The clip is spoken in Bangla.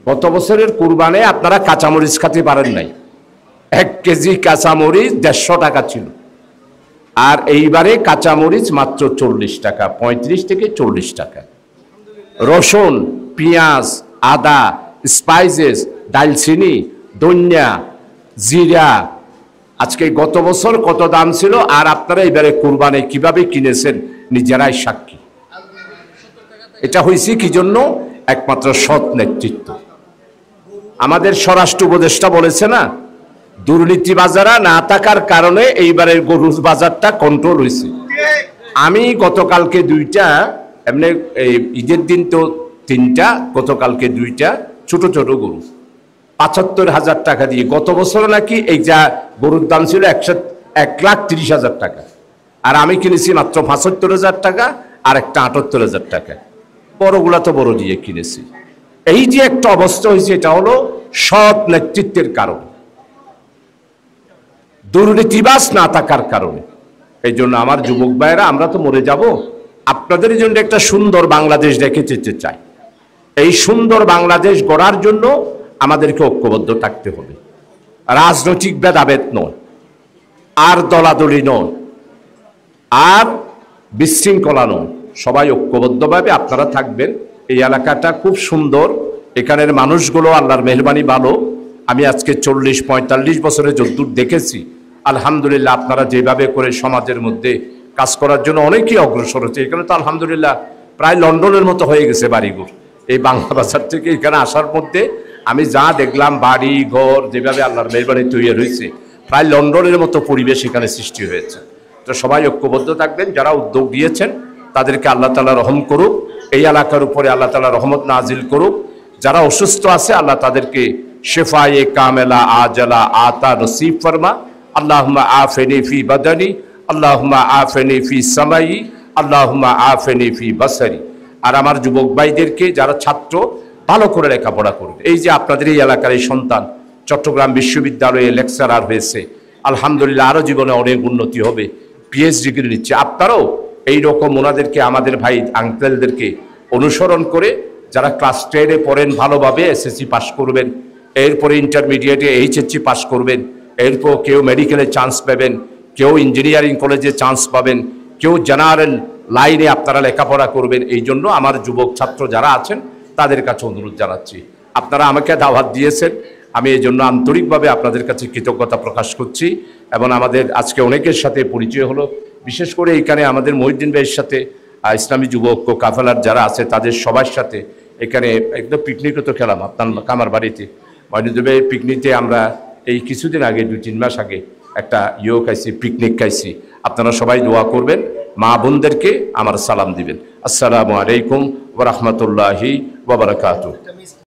গত বছরের কুরবানে আপনারা কাঁচামরিচ খেতে পারেন নাই, 1 কেজি কাঁচামরিচ 150 টাকা ছিল, আর এইবারে কাঁচামরিচ মাত্র 40 টাকা, 35 থেকে 40 টাকা। রসুন, পেঁয়াজ, আদা, স্পাইসেস, দালচিনি, ধনিয়া, জিরা, আজকে গত বছর কত দাম ছিল আর আপনারা এবারে কুরবানে কিভাবে কিনেছেন নিজেরাই সাক্ষী। এটা হয়েছে কি জন্য? একমাত্র সৎ নেতৃত্ব। আমাদের স্বরাষ্ট্র উপদেষ্টা বলেছে না, দুর্নীতিবাজারা না থাকার কারণে এইবারের গরুর বাজারটা কন্ট্রোল হয়েছে। আমি গতকালকে 2টা, এমনি ঈদের দিন তো 3টা, গতকালকে 2টা ছোট ছোট গরু 75,000 টাকা দিয়ে, গত বছর নাকি এই যা গরুর দাম ছিল 1,30,000 টাকা, আর আমি কিনেছি মাত্র 75,000 টাকা, আর একটা 78,000 টাকা। বড়গুলা তো বড় দিয়ে কিনেছি। এই যে একটা অবস্থা হয়েছে, এটা হলো সৎ নেতৃত্বের কারণ, দুর্নীতিবাজ না থাকার কারণে। এই জন্য আমার যুবক ভাইয়েরা, আমরা তো মরে যাব, আপনাদের জন্য একটা সুন্দর বাংলাদেশ রেখে যেতে চাই। এই সুন্দর বাংলাদেশ গড়ার জন্য আমাদেরকে ঐক্যবদ্ধ থাকতে হবে। রাজনৈতিক ভেদাভেদ নয়, আর দলাদলি নয়, আর বিশৃঙ্খলা নয়, সবাই ঐক্যবদ্ধভাবে আপনারা থাকবেন। এই এলাকাটা খুব সুন্দর, এখানের মানুষগুলো আল্লাহর মেহরবানি ভালো। আমি আজকে 40-45 বছরে যদ্দূর দেখেছি, আলহামদুলিল্লাহ আপনারা যেভাবে করে সমাজের মধ্যে কাজ করার জন্য অনেকেই অগ্রসর হচ্ছে। এখানে তো আলহামদুলিল্লাহ প্রায় লন্ডনের মতো হয়ে গেছে বাড়িঘর। এই বাংলা বাজার থেকে এখানে আসার মধ্যে আমি যা দেখলাম, বাড়ি ঘর যেভাবে আল্লাহর মেহরবানি তৈরি হয়েছে, প্রায় লন্ডনের মতো পরিবেশ এখানে সৃষ্টি হয়েছে। তো সবাই ঐক্যবদ্ধ থাকবেন। যারা উদ্যোগ দিয়েছেন তাদেরকে আল্লাহ তাআলা রহম করুক, এই এলাকার উপরে আল্লাহ তাআলা রহমত নাজিল করুক। যারা অসুস্থ আছে আল্লাহ তাদেরকে শেফায়ে কামেলা আজলা আতা নসিব ফরমা। আল্লাহুম্মা আফিনি ফি বাদানি, আল্লাহুম্মা আফিনি ফি সামাই, আল্লাহুম্মা আফিনি ফি বাসারি। আর আমার যুবক ভাইদেরকে, যারা ছাত্র, ভালো করে লেখাপড়া করবে। এই যে আপনাদের এই এলাকার এই সন্তান চট্টগ্রাম বিশ্ববিদ্যালয়ে লেকচারার হয়েছে, আলহামদুলিল্লাহ আরও জীবনে অনেক উন্নতি হবে, পিএইচডি ডিগ্রি নিচ্ছে। আপনারাও এইরকম ওনাদেরকে, আমাদের ভাই আঙ্কেলদেরকে অনুসরণ করে যারা ক্লাস 10-এ পড়েন ভালোভাবে এসএসসি পাস করবেন, এরপরে ইন্টারমিডিয়েটে এইচএসসি পাস করবেন, এরপর কেউ মেডিকেলে চান্স পাবেন, কেউ ইঞ্জিনিয়ারিং কলেজে চান্স পাবেন, কেউ জেনারেল লাইনে আপনারা লেখাপড়া করবেন। এই জন্য আমার যুবক ছাত্র যারা আছেন তাদের কাছে অনুরোধ জানাচ্ছি, আপনারা আমাকে দাওয়াত দিয়েছেন, আমি এই জন্য আন্তরিকভাবে আপনাদের কাছে কৃতজ্ঞতা প্রকাশ করছি। এবং আমাদের আজকে অনেকের সাথে পরিচয় হলো, বিশেষ করে এখানে আমাদের মহিউদ্দিন ভাইয়ের সাথে, ইসলামী যুবক কাফেলার যারা আছে তাদের সবার সাথে এখানে একদম পিকনিকও তো খেলাম আপনার কামার বাড়িতে। মহিউদ্দিন ভাইয়ের পিকনিকে আমরা এই কিছুদিন আগে, 2-3 মাস আগে একটা খাইছি, পিকনিক খাইছি। আপনারা সবাই দোয়া করবেন, মা বোনদেরকে আমার সালাম দিবেন। আসসালামু আলাইকুম ওয়া রাহমাতুল্লাহি ওয়া বারাকাতুহু।